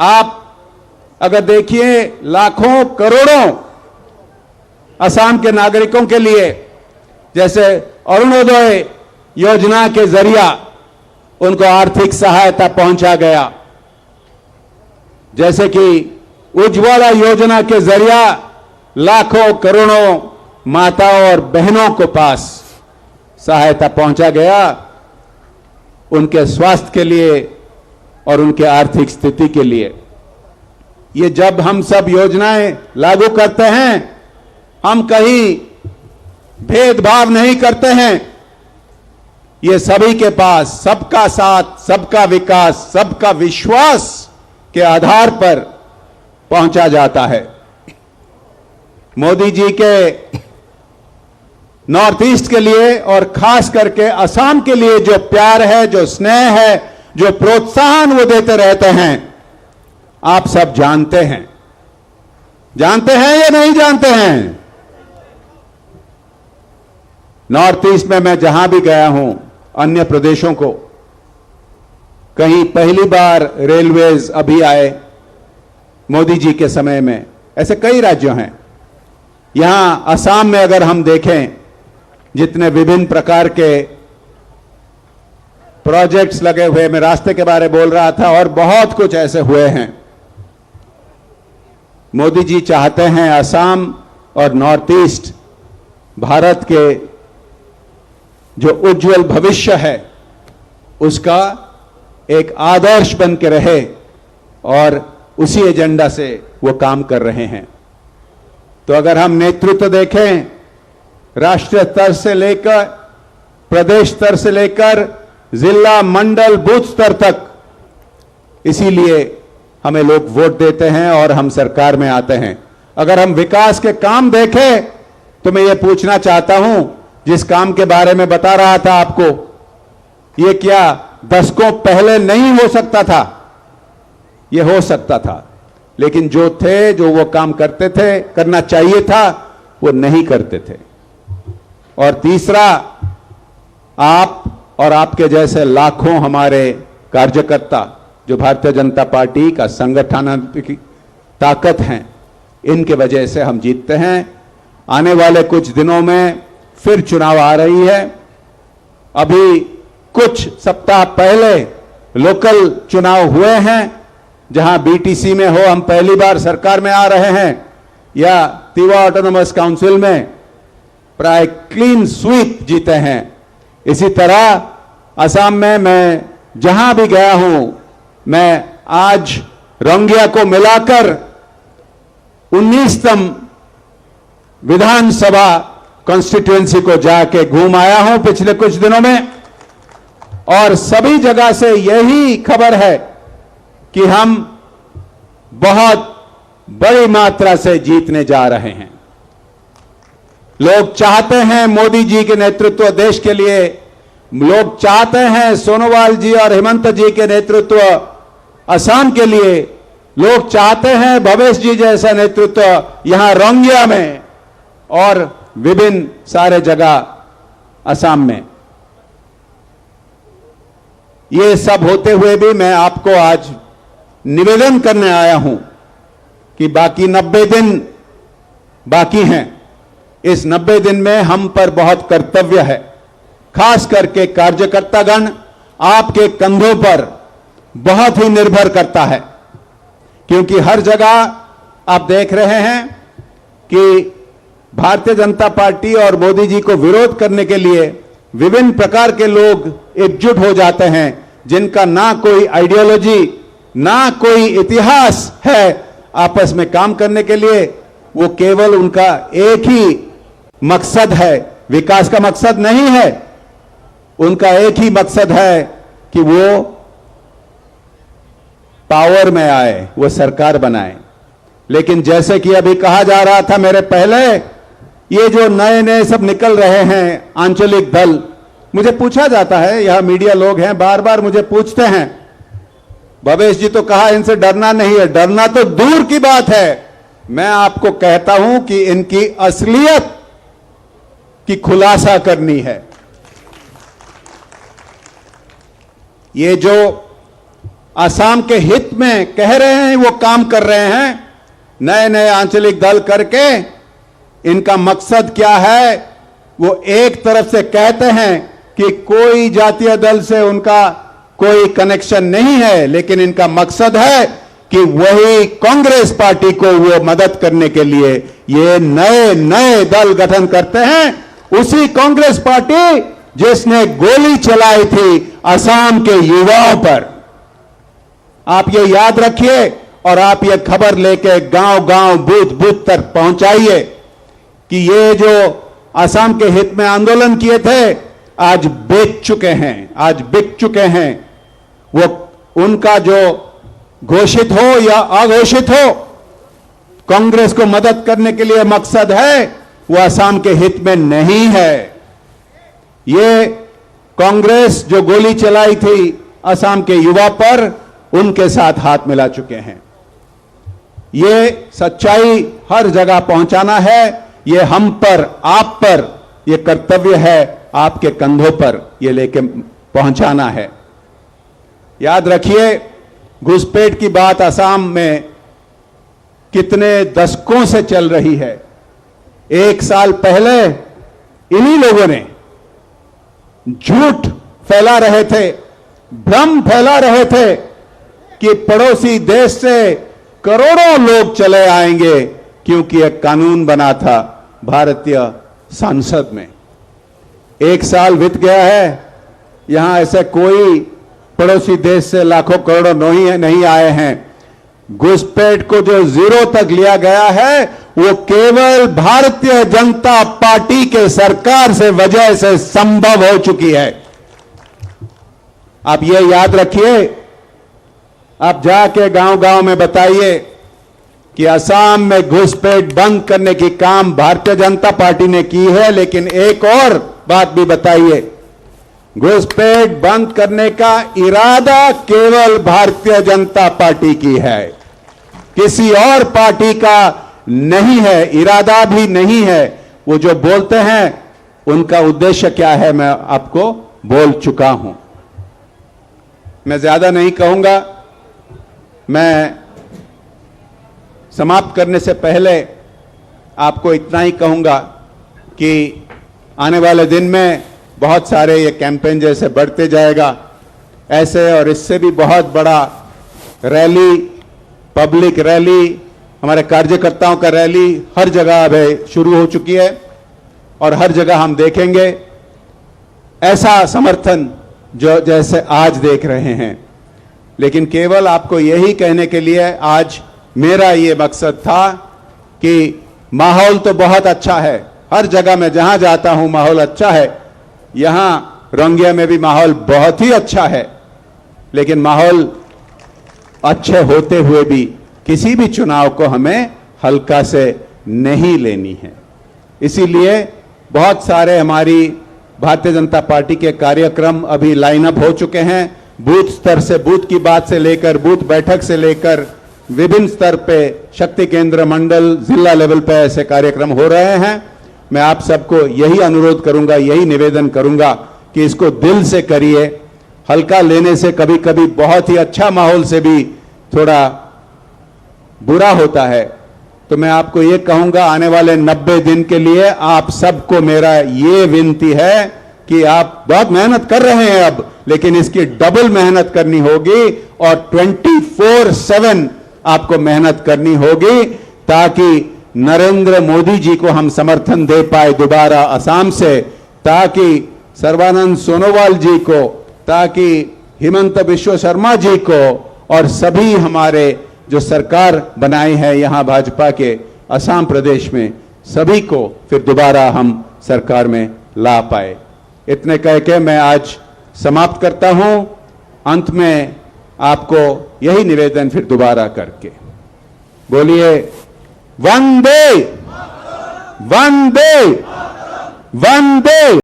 आप अगर देखिए लाखों करोड़ों असम के नागरिकों के लिए जैसे अरुणोदय योजना के जरिया उनको आर्थिक सहायता पहुंचा गया, जैसे कि उज्ज्वला योजना के जरिया लाखों करोड़ों माताओं और बहनों को पास सहायता पहुंचा गया उनके स्वास्थ्य के लिए और उनके आर्थिक स्थिति के लिए। ये जब हम सब योजनाएं लागू करते हैं, हम कहीं भेदभाव नहीं करते हैं। ये सभी के पास सबका साथ, सबका विकास, सबका विश्वास के आधार पर पहुंचा जाता है। मोदी जी के नॉर्थ ईस्ट के लिए और खास करके असम के लिए जो प्यार है, जो स्नेह है, जो प्रोत्साहन वो देते रहते हैं, आप सब जानते हैं। जानते हैं या नहीं जानते हैं? नॉर्थ ईस्ट में मैं जहां भी गया हूं, अन्य प्रदेशों को, कहीं पहली बार रेलवेज अभी आए मोदी जी के समय में, ऐसे कई राज्यों हैं। यहां असम में अगर हम देखें, जितने विभिन्न प्रकार के प्रोजेक्ट्स लगे हुए, मैं रास्ते के बारे बोल रहा था, और बहुत कुछ ऐसे हुए हैं। मोदी जी चाहते हैं असम और नॉर्थ ईस्ट भारत के जो उज्जवल भविष्य है उसका एक आदर्श बन के रहे, और उसी एजेंडा से वो काम कर रहे हैं। तो अगर हम नेतृत्व देखें, राष्ट्रीय स्तर से लेकर प्रदेश स्तर से लेकर जिला, मंडल, बूथ स्तर तक, इसीलिए हमें लोग वोट देते हैं और हम सरकार में आते हैं। अगर हम विकास के काम देखें तो मैं ये पूछना चाहता हूं, जिस काम के बारे में बता रहा था आपको, ये क्या दशकों पहले नहीं हो सकता था? ये हो सकता था, लेकिन जो थे, जो वो काम करते थे, करना चाहिए था, वो नहीं करते थे। और तीसरा, आप और आपके जैसे लाखों हमारे कार्यकर्ता जो भारतीय जनता पार्टी का संगठनात्मक ताकत हैं, इनके वजह से हम जीतते हैं। आने वाले कुछ दिनों में फिर चुनाव आ रही है। अभी कुछ सप्ताह पहले लोकल चुनाव हुए हैं, जहां बीटीसी में हो, हम पहली बार सरकार में आ रहे हैं, या तिवा ऑटोनोमस काउंसिल में प्राय क्लीन स्वीप जीते हैं। इसी तरह असम में मैं जहां भी गया हूं, मैं आज रंगिया को मिलाकर 19तम विधानसभा कॉन्स्टिट्यूएंसी को जाके घूम आया हूं पिछले कुछ दिनों में, और सभी जगह से यही खबर है कि हम बहुत बड़ी मात्रा से जीतने जा रहे हैं। लोग चाहते हैं मोदी जी के नेतृत्व देश के लिए, लोग चाहते हैं सोनोवाल जी और हेमंत जी के नेतृत्व असम के लिए, लोग चाहते हैं भवेश जी जैसा नेतृत्व यहां रंगिया में और विभिन्न सारे जगह असम में। ये सब होते हुए भी मैं आपको आज निवेदन करने आया हूं कि बाकी 90 दिन बाकी हैं। इस 90 दिन में हम पर बहुत कर्तव्य है, खास करके कार्यकर्तागण आपके कंधों पर बहुत ही निर्भर करता है, क्योंकि हर जगह आप देख रहे हैं कि भारतीय जनता पार्टी और मोदी जी को विरोध करने के लिए विभिन्न प्रकार के लोग एकजुट हो जाते हैं, जिनका ना कोई आइडियोलॉजी, ना कोई इतिहास है आपस में काम करने के लिए। वो केवल उनका एक ही मकसद है, विकास का मकसद नहीं है, उनका एक ही मकसद है कि वो पावर में आए, वो सरकार बनाए। लेकिन जैसे कि अभी कहा जा रहा था मेरे पहले, ये जो नए नए सब निकल रहे हैं आंचलिक दल, मुझे पूछा जाता है, यह मीडिया लोग हैं, बार बार मुझे पूछते हैं, भवेश जी तो कहा इनसे डरना नहीं है। डरना तो दूर की बात है, मैं आपको कहता हूं कि इनकी असलियत की खुलासा करनी है। ये जो असम के हित में कह रहे हैं वो काम कर रहे हैं। नए नए आंचलिक दल करके इनका मकसद क्या है? वो एक तरफ से कहते हैं कि कोई जातीय दल से उनका कोई कनेक्शन नहीं है, लेकिन इनका मकसद है कि वही कांग्रेस पार्टी को वो मदद करने के लिए ये नए नए दल गठन करते हैं। उसी कांग्रेस पार्टी जिसने गोली चलाई थी असम के युवाओं पर। आप ये याद रखिए और आप ये खबर लेके गांव गांव बूथ बूथ तक पहुंचाइए कि ये जो असम के हित में आंदोलन किए थे आज बेच चुके हैं, आज बिक चुके हैं। वो उनका जो घोषित हो या अघोषित हो, कांग्रेस को मदद करने के लिए मकसद है, वो असम के हित में नहीं है। ये कांग्रेस जो गोली चलाई थी असम के युवा पर, उनके साथ हाथ मिला चुके हैं। ये सच्चाई हर जगह पहुंचाना है। ये हम पर, आप पर ये कर्तव्य है, आपके कंधों पर ये लेके पहुंचाना है। याद रखिए, घुसपैठ की बात असम में कितने दशकों से चल रही है। 1 साल पहले इन्हीं लोगों ने झूठ फैला रहे थे, भ्रम फैला रहे थे कि पड़ोसी देश से करोड़ों लोग चले आएंगे, क्योंकि एक कानून बना था भारतीय संसद में। 1 साल बीत गया है, यहां ऐसे कोई पड़ोसी देश से लाखों करोड़ों नहीं आए हैं। घुसपैठ को जो जीरो तक लिया गया है, वो केवल भारतीय जनता पार्टी के सरकार से वजह से संभव हो चुकी है। आप ये याद रखिए। आप जाके गांव गांव में बताइए कि असम में घुसपैठ बंद करने की काम भारतीय जनता पार्टी ने की है, लेकिन एक और बात भी बताइए, घुसपैठ बंद करने का इरादा केवल भारतीय जनता पार्टी की है, किसी और पार्टी का नहीं है, इरादा भी नहीं है। वो जो बोलते हैं उनका उद्देश्य क्या है, मैं आपको बोल चुका हूं। मैं ज्यादा नहीं कहूंगा। मैं समाप्त करने से पहले आपको इतना ही कहूंगा कि आने वाले दिन में बहुत सारे ये कैंपेन जैसे बढ़ते जाएगा, ऐसे और इससे भी बहुत बड़ा रैली, पब्लिक रैली, हमारे कार्यकर्ताओं का रैली हर जगह अब शुरू हो चुकी है और हर जगह हम देखेंगे ऐसा समर्थन जो जैसे आज देख रहे हैं। लेकिन केवल आपको यही कहने के लिए आज मेरा ये मकसद था कि माहौल तो बहुत अच्छा है, हर जगह मैं जहां जाता हूं माहौल अच्छा है। यहां रंगिया में भी माहौल बहुत ही अच्छा है, लेकिन माहौल अच्छे होते हुए भी किसी भी चुनाव को हमें हल्का से नहीं लेनी है। इसीलिए बहुत सारे हमारी भारतीय जनता पार्टी के कार्यक्रम अभी लाइन अप हो चुके हैं। बूथ स्तर से, बूथ की बात से लेकर, बूथ बैठक से लेकर विभिन्न स्तर पे, शक्ति केंद्र, मंडल, जिला लेवल पे ऐसे कार्यक्रम हो रहे हैं। मैं आप सबको यही अनुरोध करूंगा, यही निवेदन करूंगा कि इसको दिल से करिए। हल्का लेने से कभी कभी बहुत ही अच्छा माहौल से भी थोड़ा बुरा होता है। तो मैं आपको ये कहूंगा, आने वाले 90 दिन के लिए आप सबको मेरा ये विनती है कि आप बहुत मेहनत कर रहे हैं अब, लेकिन इसकी डबल मेहनत करनी होगी और 24/7 आपको मेहनत करनी होगी, ताकि नरेंद्र मोदी जी को हम समर्थन दे पाए दोबारा असम से, ताकि सर्बानंद सोनोवाल जी को, ताकि हिमंत बिश्व शर्मा जी को और सभी हमारे जो सरकार बनाई है यहां भाजपा के असम प्रदेश में, सभी को फिर दोबारा हम सरकार में ला पाए। इतने कह के मैं आज समाप्त करता हूं। अंत में आपको यही निवेदन फिर दोबारा करके बोलिए, वंदे वंदे वंदे।